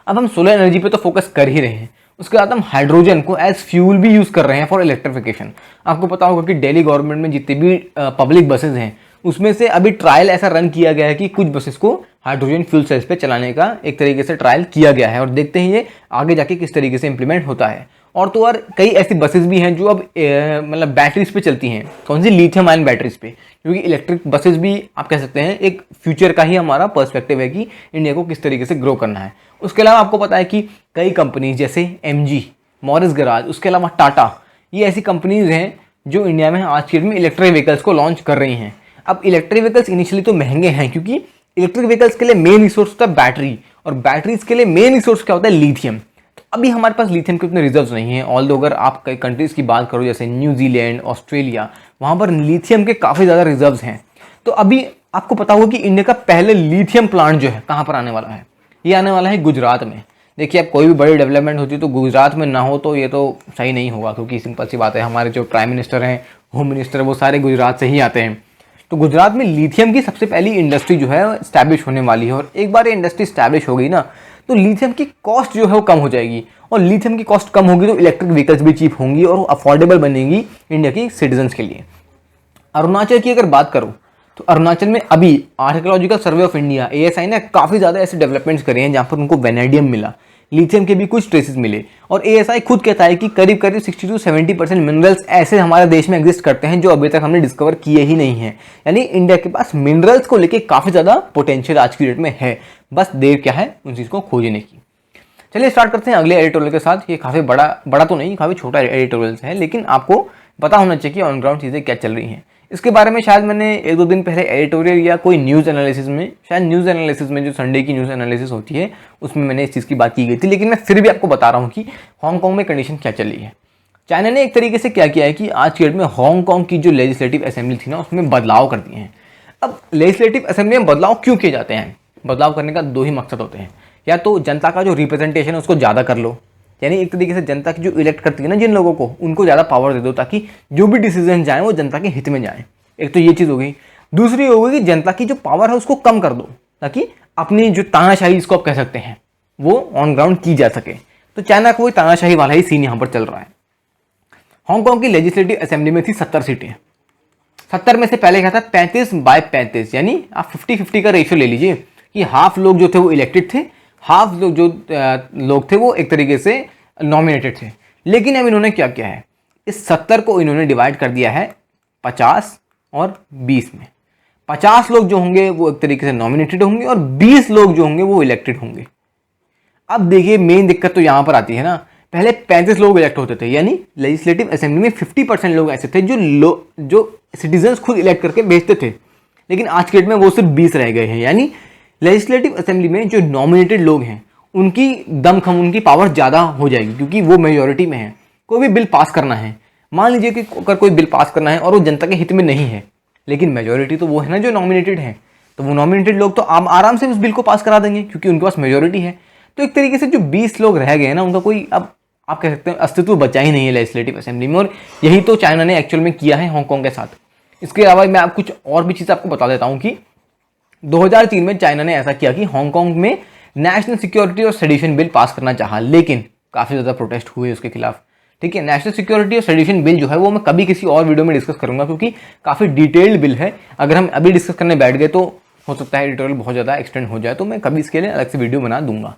Speaker 1: अब हम सोलर एनर्जी पे तो फोकस कर ही रहे हैं, उसके बाद हम हाइड्रोजन को एज फ्यूल भी यूज़ कर रहे हैं फॉर इलेक्ट्रिफिकेशन। आपको पता होगा कि दिल्ली गवर्नमेंट में जितने भी पब्लिक बसेज हैं उसमें से अभी ट्रायल ऐसा रन किया गया है कि कुछ बसेस को हाइड्रोजन फ्यूल सेल्स पे चलाने का एक तरीके से ट्रायल किया गया है, और देखते हैं ये आगे जाके किस तरीके से इंप्लीमेंट होता है। और तो और कई ऐसी बसेस भी हैं जो अब मतलब बैटरीज पे चलती हैं। कौन सी? लिथियम आयन बैटरीज पे, क्योंकि इलेक्ट्रिक बसेस भी आप कह सकते हैं एक फ्यूचर का ही हमारा पर्सपेक्टिव है कि इंडिया को किस तरीके से ग्रो करना है। उसके अलावा आपको पता है कि कई कंपनीज जैसे MG, मॉरिस गैराज, उसके अलावा टाटा, ये ऐसी कंपनीज हैं जो इंडिया में आज के डेट में इलेक्ट्रिक व्हीकल्स को लॉन्च कर रही हैं। अब इलेक्ट्रिक व्हीकल्स इनिशियली तो महंगे हैं, क्योंकि इलेक्ट्रिक व्हीकल्स के लिए मेन रिसोर्स होता है बैटरी, और बैटरीज के लिए मेन रिसोर्स क्या होता है? लिथियम। तो अभी हमारे पास लिथियम के उतने रिजर्व्स नहीं हैं। ऑल दो अगर आप कई कंट्रीज़ की बात करो जैसे न्यूजीलैंड, ऑस्ट्रेलिया, वहाँ पर लिथियम के काफ़ी ज़्यादा रिजर्व्स हैं। तो अभी आपको पता होगा कि इंडिया का पहले लिथियम प्लांट जो है कहाँ पर आने वाला है? ये आने वाला है गुजरात में। देखिए अब कोई भी बड़ी डेवलपमेंट होती है तो गुजरात में ना हो तो ये तो सही नहीं होगा, क्योंकि सिंपल सी बात है, हमारे जो प्राइम मिनिस्टर हैं, होम मिनिस्टर, वो सारे गुजरात से ही आते हैं। तो गुजरात में लिथियम की सबसे पहली इंडस्ट्री जो है स्टैब्लिश होने वाली है, और एक बार ये इंडस्ट्री स्टैब्लिश हो गई ना तो लिथियम की कॉस्ट जो है वो कम हो जाएगी, और लिथियम की कॉस्ट कम होगी तो इलेक्ट्रिक व्हीकल्स भी चीप होंगी और अफोर्डेबल बनेगी इंडिया की सिटीजन्स के लिए। अरुणाचल की अगर बात करूँ तो अरुणाचल में अभी archaeological survey of India ASI ने काफ़ी ज़्यादा ऐसे डेवलपमेंट्स करे हैं जहाँ पर उनको वेनेडियम मिला, लिथियम के भी कुछ ट्रेसेस मिले, और ASI खुद कहता है कि करीब करीब 60 to 70% मिनरल्स ऐसे हमारे देश में एग्जिस्ट करते हैं जो अभी तक हमने डिस्कवर किए ही नहीं हैं। यानी इंडिया के पास मिनरल्स को लेके काफ़ी ज़्यादा पोटेंशियल आज की डेट में है, बस देर क्या है उन चीज़ को खोजने की। चलिए स्टार्ट करते हैं अगले एडिटोरियल के साथ। ये काफ़ी बड़ा तो नहीं, काफ़ी छोटा एडिटोरियल है, लेकिन आपको पता होना चाहिए कि ऑन ग्राउंड चीज़ें क्या चल रही हैं। इसके बारे में शायद मैंने 1-2 दिन पहले एडिटोरियल या कोई न्यूज़ एनालिसिस में, शायद न्यूज़ एनालिसिस में जो संडे की न्यूज़ एनालिसिस होती है उसमें मैंने इस चीज़ की बात की गई थी, लेकिन मैं फिर भी आपको बता रहा हूँ कि हांगकांग में कंडीशन क्या चल रही है। चाइना ने एक तरीके से क्या किया है कि आज की डेट में हांगकांग की जो लेजिस्लेटिव असेंबली थी ना उसमें बदलाव कर दिए हैं। अब लेजिस्लेटिव असेंबली में बदलाव क्यों किए जाते हैं? बदलाव करने का 2 ही मकसद होते हैं, या तो जनता का जो रिप्रेजेंटेशन है उसको ज़्यादा कर लो, यानी एक तरीके से जनता की जो इलेक्ट करती है ना जिन लोगों को, उनको ज़्यादा पावर दे दो ताकि जो भी डिसीजन जाए वो जनता के हित में जाए। एक तो ये चीज़ हो गई। दूसरी हो गई कि जनता की जो पावर है उसको कम कर दो ताकि अपनी जो तानाशाही जिसको आप कह सकते हैं वो ऑन ग्राउंड की जा सके। तो चाइना का वही तानाशाही वाला ही सीन यहाँ पर चल रहा है। हांगकांग की लेजिस्लेटिव असेंबली में थी 70 सीटें। 70 में से पहले क्या था 35/35, यानी आप 50-50 का रेशियो ले लीजिए कि हाफ लोग जो थे वो इलेक्टेड थे, हाफ लोग थे वो एक तरीके से नॉमिनेटेड थे। लेकिन अब इन्होंने क्या किया है, इस 70 को इन्होंने डिवाइड कर दिया है 50 और 20 में। 50 लोग जो होंगे वो एक तरीके से नॉमिनेटेड होंगे और 20 लोग जो होंगे वो इलेक्टेड होंगे। अब देखिए मेन दिक्कत तो यहाँ पर आती है ना, पहले 35 लोग इलेक्ट होते थे, यानी लेजिस्लेटिव असेंबली में 50% लोग ऐसे थे जो सिटीजन्स खुद इलेक्ट करके भेजते थे। लेकिन आज के डेट में वो सिर्फ 20 रह गए हैं, यानी लेजिस्लेटिव असेंबली में जो नॉमिनेटेड लोग हैं उनकी दमखम, उनकी पावर ज़्यादा हो जाएगी, क्योंकि वो मेजोरिटी में है। कोई भी बिल पास करना है, मान लीजिए कि अगर कोई बिल पास करना है और वो जनता के हित में नहीं है, लेकिन मेजोरिटी तो वो है ना जो नॉमिनेटेड है, तो वो नॉमिनेटेड लोग तो आराम से उस बिल को पास करा देंगे, क्योंकि उनके पास मेजोरिटी है। तो एक तरीके से जो 20 लोग रह गए ना, उनका कोई अब आप कह सकते हैं अस्तित्व बचा ही नहीं है लेजिस्लेटिव असेंबली में। और यही तो चाइना ने एक्चुअल में किया है हांगकांग के साथ। इसके अलावा मैं आप कुछ और भी चीज़ आपको बता देता हूँ कि 2003 में चाइना ने ऐसा किया कि हांगकांग में नेशनल सिक्योरिटी और सेडिशन बिल पास करना चाहा, लेकिन काफ़ी ज़्यादा प्रोटेस्ट हुए उसके खिलाफ। ठीक है, नेशनल सिक्योरिटी और सेडिशन बिल जो है वो मैं कभी किसी और वीडियो में डिस्कस करूंगा, क्योंकि काफ़ी डिटेल्ड बिल है। अगर हम अभी डिस्कस करने बैठ गए तो हो सकता है एडिटोरियल बहुत ज़्यादा एक्सटेंड हो जाए, तो मैं कभी इसके लिए अलग से वीडियो बना दूंगा।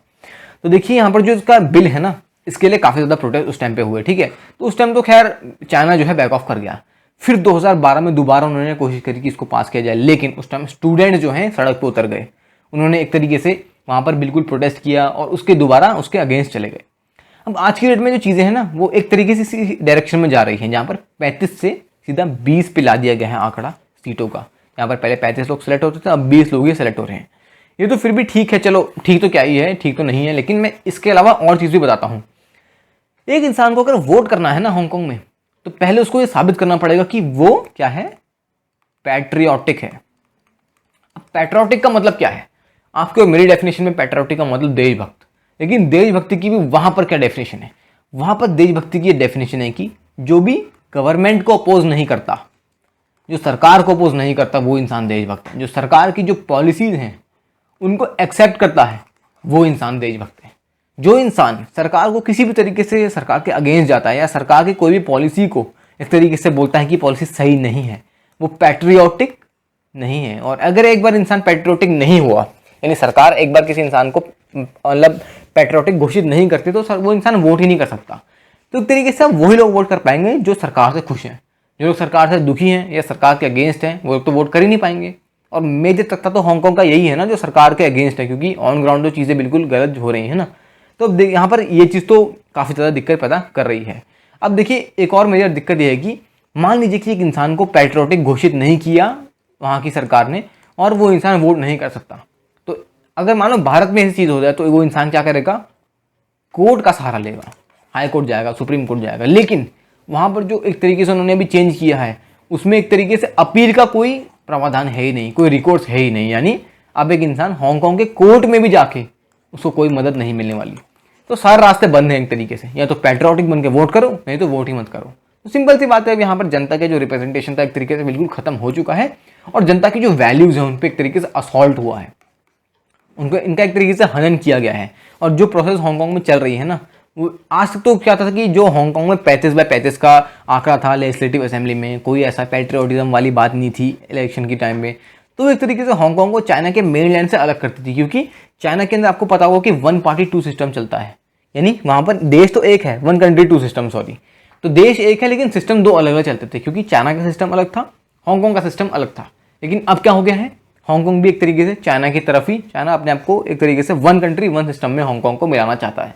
Speaker 1: तो देखिए यहाँ पर जो इसका बिल है ना, इसके लिए काफ़ी ज़्यादा प्रोटेस्ट उस टाइम पे हुए। ठीक है, तो उस टाइम तो खैर चाइना जो है बैक ऑफ कर गया। फिर 2012 में दोबारा उन्होंने कोशिश करी कि इसको पास किया जाए, लेकिन उस टाइम स्टूडेंट जो हैं सड़क पर उतर गए। उन्होंने एक तरीके से वहाँ पर बिल्कुल प्रोटेस्ट किया और उसके दोबारा उसके अगेंस्ट चले गए। अब आज की डेट में जो चीज़ें हैं ना, वो एक तरीके से इसी डायरेक्शन में जा रही हैं, जहाँ पर 35 से सीधा 20 पे ला दिया गया है आंकड़ा सीटों का। यहाँ पर पहले 35 लोग सेलेक्ट होते थे, अब 20 लोग ही सेलेक्ट हो रहे हैं। ये तो फिर भी ठीक है, चलो ठीक तो क्या ही है, ठीक तो नहीं है, लेकिन मैं इसके अलावा और चीज़ भी बताता हूँ। एक इंसान को अगर वोट करना है ना हांगकांग में, तो पहले उसको ये साबित करना पड़ेगा कि वो क्या है, पैट्रियोटिक है। अब पैट्रियोटिक का मतलब क्या है, आपके और मेरी डेफिनेशन में पैट्रियोटिक का मतलब देशभक्त, लेकिन देशभक्ति की भी वहां पर क्या डेफिनेशन है, वहां पर देशभक्ति की डेफिनेशन है कि जो भी गवर्नमेंट को अपोज नहीं करता, जो सरकार को अपोज नहीं करता, वो इंसान देशभक्त है। जो सरकार की जो पॉलिसीज हैं उनको एक्सेप्ट करता है, वो इंसान देशभक्त है। जो इंसान सरकार को किसी भी तरीके से सरकार के अगेंस्ट जाता है या सरकार की कोई भी पॉलिसी को एक तरीके से बोलता है कि पॉलिसी सही नहीं है, वो पैट्रियोटिक नहीं है। और अगर एक बार इंसान पैट्रियोटिक नहीं हुआ, यानी सरकार एक बार किसी इंसान को मतलब पैट्रियोटिक घोषित नहीं करती, तो वो इंसान वोट ही नहीं कर सकता। तो एक तरीके से वही लोग वोट कर पाएंगे जो सरकार से खुश हैं। जो लोग सरकार से दुखी हैं या सरकार के अगेंस्ट हैं, वो लोग तो वोट कर ही नहीं पाएंगे। और मेजर तख्ता तो हांगकांग का यही है ना, जो सरकार के अगेंस्ट है, क्योंकि ऑन ग्राउंड जो चीज़ें बिल्कुल गलत हो रही हैं ना। तो अब यहाँ पर ये चीज़ तो काफ़ी ज़्यादा दिक्कत पैदा कर रही है। अब देखिए एक और मेजर दिक्कत ये है कि मान लीजिए कि एक इंसान को पैट्रियोटिक घोषित नहीं किया वहाँ की सरकार ने, और वो इंसान वोट नहीं कर सकता, तो अगर मान लो भारत में ऐसी चीज़ हो जाए, तो वो इंसान क्या करेगा, कोर्ट का सहारा लेगा, हाई कोर्ट जाएगा, सुप्रीम कोर्ट जाएगा। लेकिन वहाँ पर जो एक तरीके से उन्होंने अभी चेंज किया है, उसमें एक तरीके से अपील का कोई प्रावधान है ही नहीं, कोई रिकॉर्ड्स है ही नहीं। यानी अब एक इंसान हांगकांग के कोर्ट में भी जाके उसको कोई मदद नहीं मिलने वाली। तो सारे रास्ते बंद हैं एक तरीके से, या तो पैट्रियोटिक बन के वोट करो, नहीं तो वोट ही मत करो। तो सिंपल सी बात है, अब यहाँ पर जनता के जो रिप्रेजेंटेशन था एक तरीके से बिल्कुल खत्म हो चुका है, और जनता की जो वैल्यूज हैं उन पर एक तरीके से असॉल्ट हुआ है, उनको इनका एक तरीके से हनन किया गया है। और जो प्रोसेस हांगकांग में चल रही है ना, वो आज तक तो क्या था कि जो हांगकांग में 35/35 का आंकड़ा था लेजिस्लेटिव असेंबली में, कोई ऐसा पैट्रियोटिज्म वाली बात नहीं थी इलेक्शन की टाइम में। तो एक तरीके से हांगकांग को चाइना के मेन लैंड से अलग करती थी, क्योंकि चाइना के अंदर आपको पता होगा कि 1 पार्टी 2 सिस्टम चलता है। यानी वहाँ पर देश तो एक है, 1 कंट्री 2 सिस्टम, सॉरी, तो देश एक है लेकिन सिस्टम 2 अलग अलग चलते थे, क्योंकि चाइना का सिस्टम अलग था, हांगकांग का सिस्टम अलग था। लेकिन अब क्या हो गया है, हांगकांग भी एक तरीके से चाइना की तरफ ही, चाइना अपने आप को एक तरीके से 1 कंट्री 1 सिस्टम में हांगकांग को मिलाना चाहता है।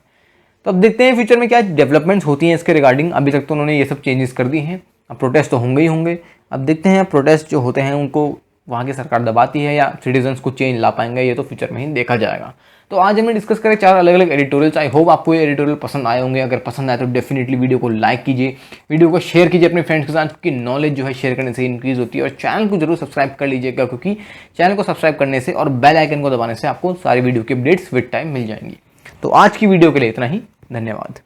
Speaker 1: तो अब देखते हैं फ्यूचर में क्या डेवलपमेंट्स होती हैं इसके रिगार्डिंग। अभी तक तो उन्होंने ये सब चेंजेस कर दी हैं, अब प्रोटेस्ट तो होंगे ही होंगे। अब देखते हैं प्रोटेस्ट जो होते हैं उनको वहाँ की सरकार दबाती है या सिटीजन्स को चेंज ला पाएंगे, ये तो फ्यूचर में ही देखा जाएगा। तो आज हमने डिस्कस करें 4 अलग अलग एडिटोरियल्स। आई होप आपको ये एडिटोरियल पसंद आए होंगे। अगर पसंद आए तो डेफिनेटली वीडियो को लाइक कीजिए, वीडियो को शेयर कीजिए अपने फ्रेंड्स के साथ, क्योंकि नॉलेज जो है शेयर करने से इंक्रीज होती है। और चैनल को जरूर सब्सक्राइब कर लीजिएगा, क्योंकि चैनल को सब्सक्राइब करने से और बेल आइकन को दबाने से आपको सारी वीडियो की अपडेट्स विद टाइम मिल जाएंगी। तो आज की वीडियो के लिए इतना ही, धन्यवाद।